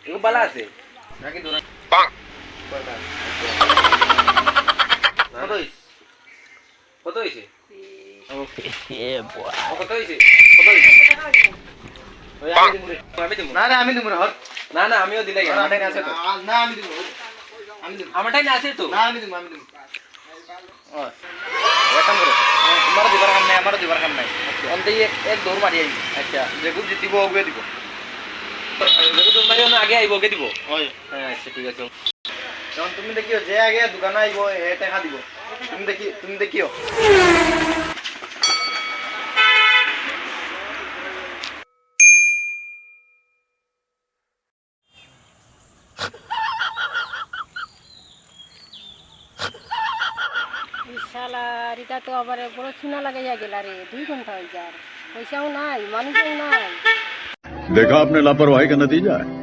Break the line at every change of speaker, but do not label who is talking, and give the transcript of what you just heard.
এগুলো বালা আছে নাকি দোনা কত হয়েছে কত হয়েছে
না না আমি দিব না
না না আমিও দিলে আমারটাই আছে তো
না আমি দিব
আমারটাই না আছে তো
না আমি দিব
এক কাম করো
আমারও দিবার কাম নাই
অন্তে এক দৌড় মারি আইব
আচ্ছা যেগুলো জিতিব ওগুলো দিব
যদি দৌড় মারি আগে আইব ওকে দিব
ওই
হ্যাঁ আচ্ছা ঠিক আছে
যখন তুমি দেখিও যে আগে দোকানে আইব হে টাকা দিব তুমি দেখিও
শালার এটা তো আবার বড় চুনা লাগাইয়া গেল রে 2 ঘন্টা হয়ে যায় পয়সাও নাই মানুষও নাই
देखा आपने लापरवाही का नतीजा है